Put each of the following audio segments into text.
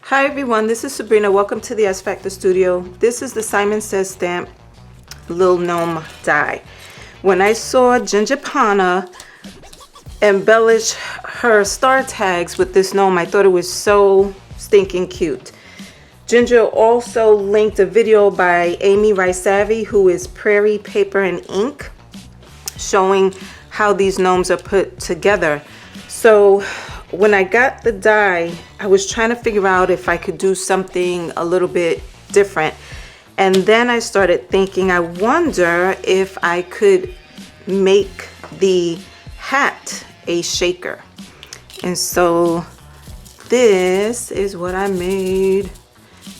Hi everyone, this is Sabrina. Welcome to the S Factor Studio. This is the Simon Says Stamp Little Gnome die. When I saw Ginger Pana embellish her star tags with this gnome, I thought it was so stinking cute. Ginger also linked a video by Amy Rice-Savvy, who is Prairie Paper and Ink, showing how these gnomes are put together. So when I got the die, I was trying to figure out if I could do something a little bit different. And then I started thinking, I wonder if I could make the hat a shaker. And so this is what I made.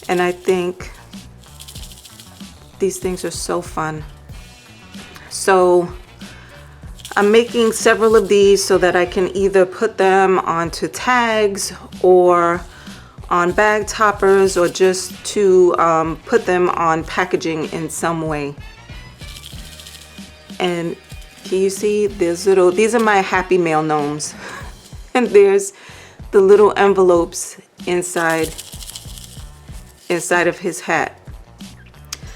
And I think these things are so fun. So I'm making several of these so that I can either put them onto tags or on bag toppers, or just to put them on packaging in some way. And can you see these are my Happy Mail gnomes. And there's the little envelopes inside of his hat.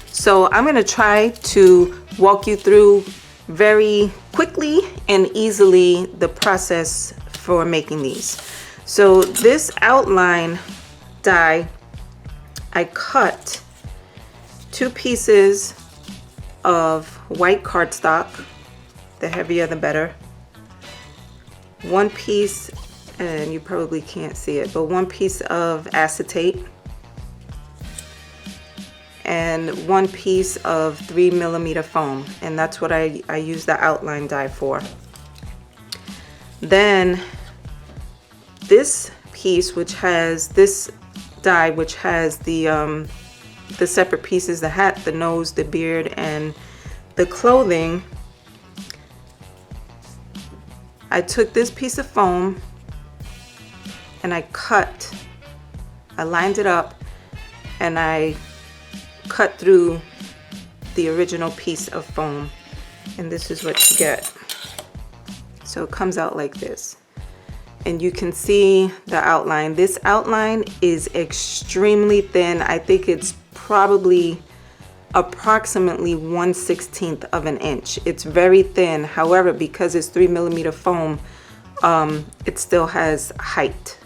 So I'm gonna try to walk you through very quickly and easily the process for making these. So this outline die, I cut 2 pieces of white cardstock, the heavier the better, 1 piece, and you probably can't see it, but 1 piece of acetate, and 1 piece of 3mm foam, and that's what I use the outline die for. Then this piece, which has this die, which has the separate pieces, the hat, the nose, the beard, and the clothing, I took this piece of foam and I lined it up, and I cut through the original piece of foam, and this is what you get. So it comes out like this, and you can see the outline. This outline is extremely thin. I think it's probably approximately 1/16 of an inch. It's very thin. However, because it's 3mm foam, it still has height.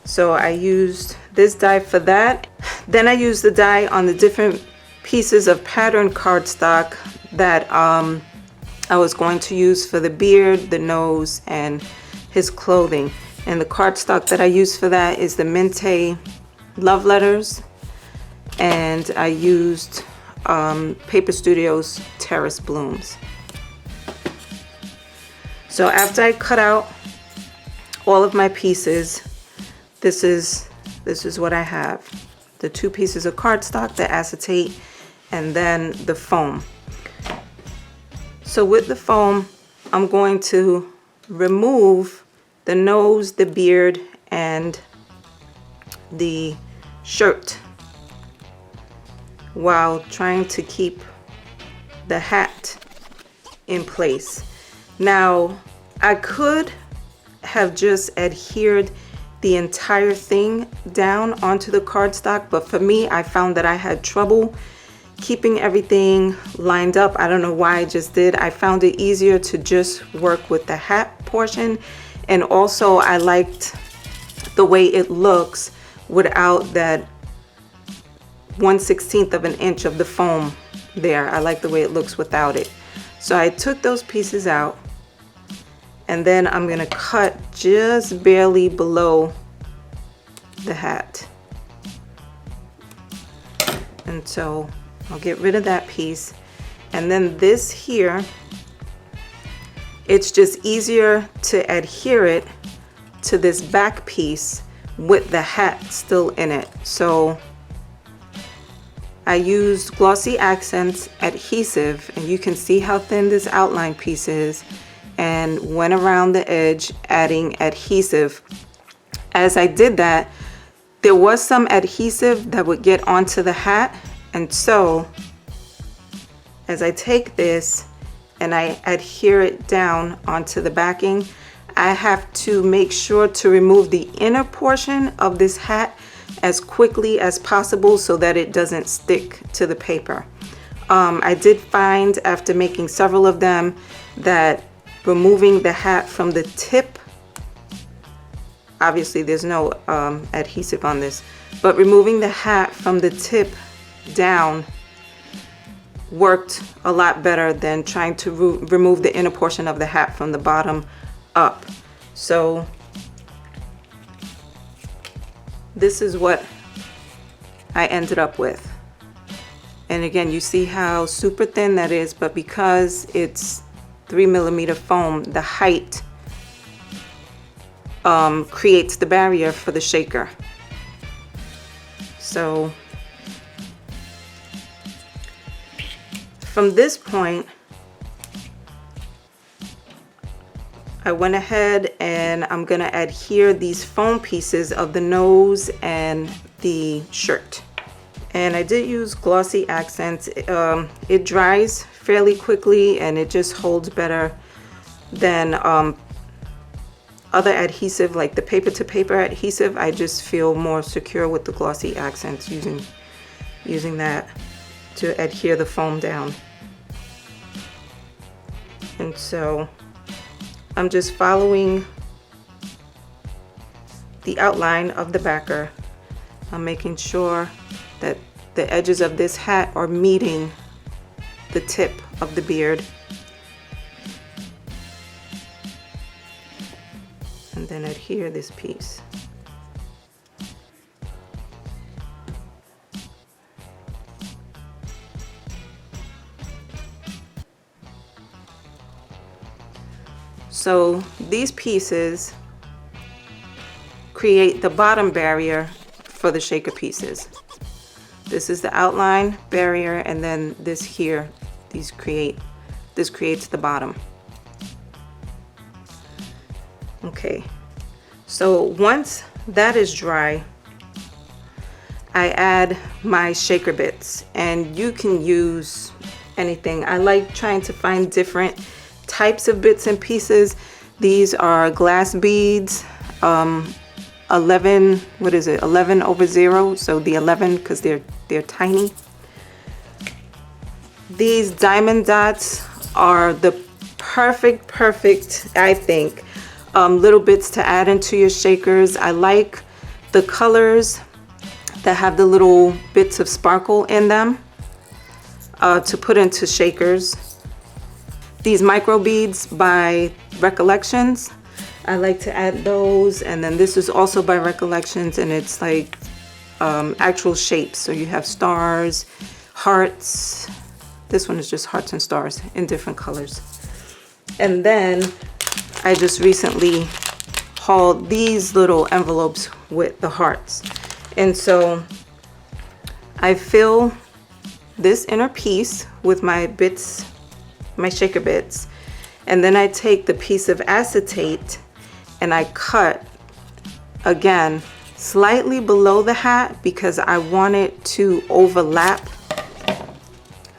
So I used this die for that. Then I used the die on the different pieces of pattern cardstock that I was going to use for the beard, the nose, and his clothing. And the cardstock that I used for that is the Mente Love Letters, and I used Paper Studios Terrace Blooms. So after I cut out all of my pieces, this is what I have. The 2 pieces of cardstock, the acetate, and then the foam. So with the foam, I'm going to remove the nose, the beard, and the shirt, while trying to keep the hat in place. Now, I could have just adhered the entire thing down onto the cardstock, but for me, I found that I had trouble keeping everything lined up. I don't know why I just did. I found it easier to just work with the hat portion, and also I liked the way it looks without that 1/16 of an inch of the foam there. I like the way it looks without it. So I took those pieces out, and then I'm gonna cut just barely below the hat. And so I'll get rid of that piece. And then this here, it's just easier to adhere it to this back piece with the hat still in it. So I used Glossy Accents adhesive, and you can see how thin this outline piece is, and went around the edge adding adhesive. As I did that, there was some adhesive that would get onto the hat, and so as I take this and I adhere it down onto the backing, I have to make sure to remove the inner portion of this hat as quickly as possible so that it doesn't stick to the paper. I did find after making several of them that removing the hat from the tip, obviously there's no adhesive on this, but removing the hat from the tip down worked a lot better than trying to remove the inner portion of the hat from the bottom up. So this is what I ended up with. And again, you see how super thin that is, but because it's 3mm foam, the height creates the barrier for the shaker. So from this point, I went ahead and I'm gonna adhere these foam pieces of the nose and the shirt. And I did use glossy accents. It dries fairly quickly and it just holds better than other adhesive, like the paper to paper adhesive. I just feel more secure with the glossy accents using that to adhere the foam down. And so I'm just following the outline of the backer. I'm making sure that the edges of this hat are meeting the tip of the beard. And then adhere this piece. So these pieces create the bottom barrier for the shaker pieces. This is the outline barrier, and then this here, this creates the bottom. Okay, so once that is dry, I add my shaker bits, and you can use anything. I like trying to find different types of bits and pieces. These are glass beads, 11, what is it, 11 over 0, so the 11 because they're tiny. These diamond dots are the perfect, I think, little bits to add into your shakers. I like the colors that have the little bits of sparkle in them to put into shakers. These micro beads by Recollections, I like to add those. And then this is also by Recollections, and it's like actual shapes. So you have stars, hearts. This one is just hearts and stars in different colors. And then I just recently hauled these little envelopes with the hearts. And so I fill this inner piece with my bits, my shaker bits, and then I take the piece of acetate and I cut again slightly below the hat because I want it to overlap.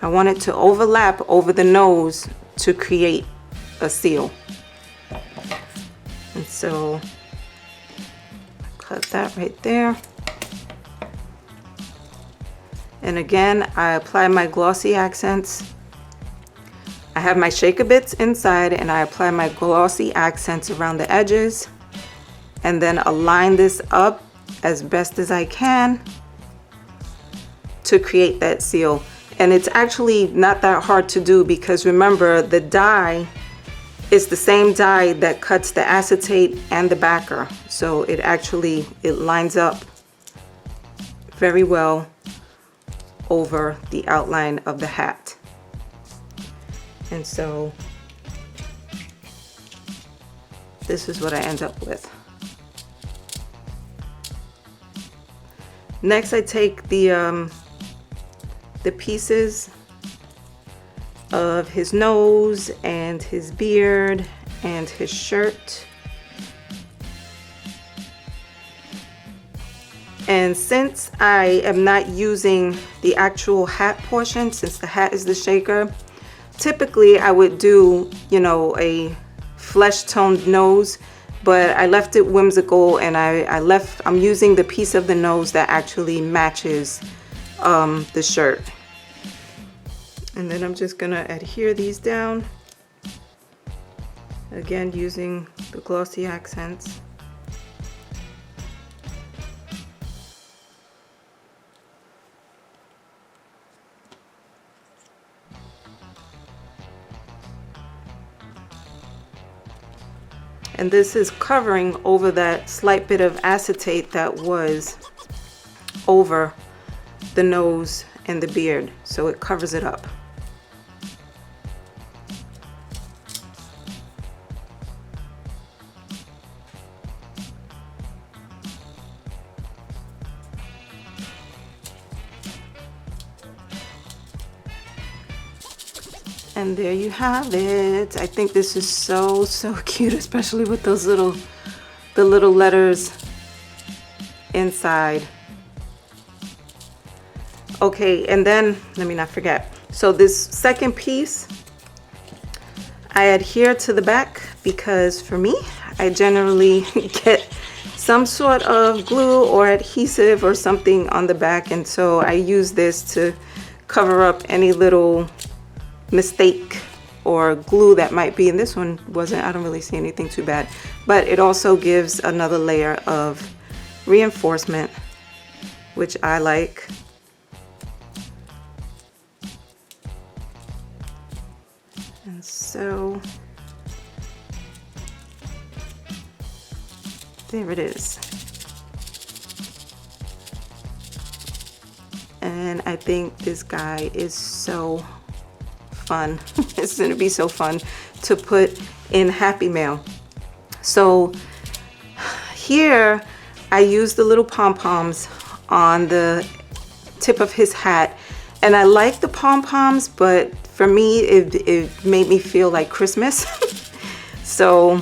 I want it to overlap over the nose to create a seal. And so cut that right there. And again, I apply my glossy accents. I have my shaker bits inside and I apply my glossy accents around the edges and then align this up as best as I can to create that seal. And it's actually not that hard to do because remember, the die is the same die that cuts the acetate and the backer. So it lines up very well over the outline of the hat. And so this is what I end up with. Next, I take the pieces of his nose and his beard and his shirt. And since I am not using the actual hat portion, since the hat is the shaker, typically I would do, you know, a flesh toned nose, but I left it whimsical, and I'm using the piece of the nose that actually matches the shirt. And then I'm just gonna adhere these down, again using the glossy accents. And this is covering over that slight bit of acetate that was over the nose and the beard, so it covers it up. And there you have it. I think this is so cute, especially with those the little letters inside. Okay, and then let me not forget. So this second piece, I adhere to the back because for me, I generally get some sort of glue or adhesive or something on the back, and so I use this to cover up any little mistake or glue that might be. And this one wasn't, I don't really see anything too bad, but it also gives another layer of reinforcement, which I like. And so there it is. And I think this guy is so fun. It's gonna be so fun to put in Happy Mail. So here I use the little pom-poms on the tip of his hat, and I like the pom-poms, but for me it made me feel like Christmas. So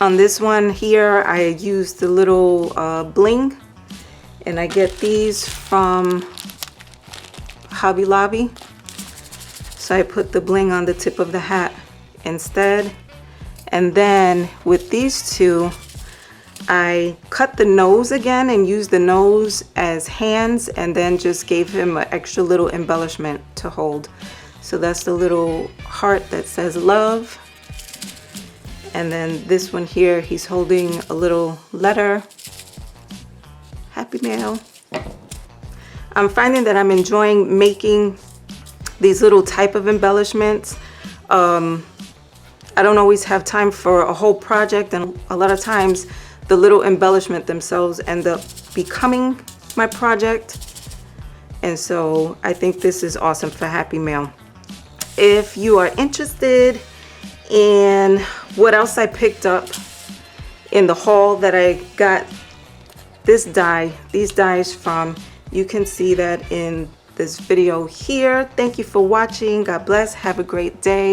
on this one here I use the little bling, and I get these from Hobby Lobby. So I put the bling on the tip of the hat instead. And then with these two, I cut the nose again and used the nose as hands, and then just gave him an extra little embellishment to hold. So that's the little heart that says love. And then this one here, he's holding a little letter, Happy Mail. I'm finding that I'm enjoying making these little type of embellishments. I don't always have time for a whole project, and a lot of times the little embellishment themselves end up becoming my project. And so I think this is awesome for Happy Mail. If you are interested in what else I picked up in the haul that I got these dies from, you can see that in this video here. Thank you for watching. God bless. Have a great day.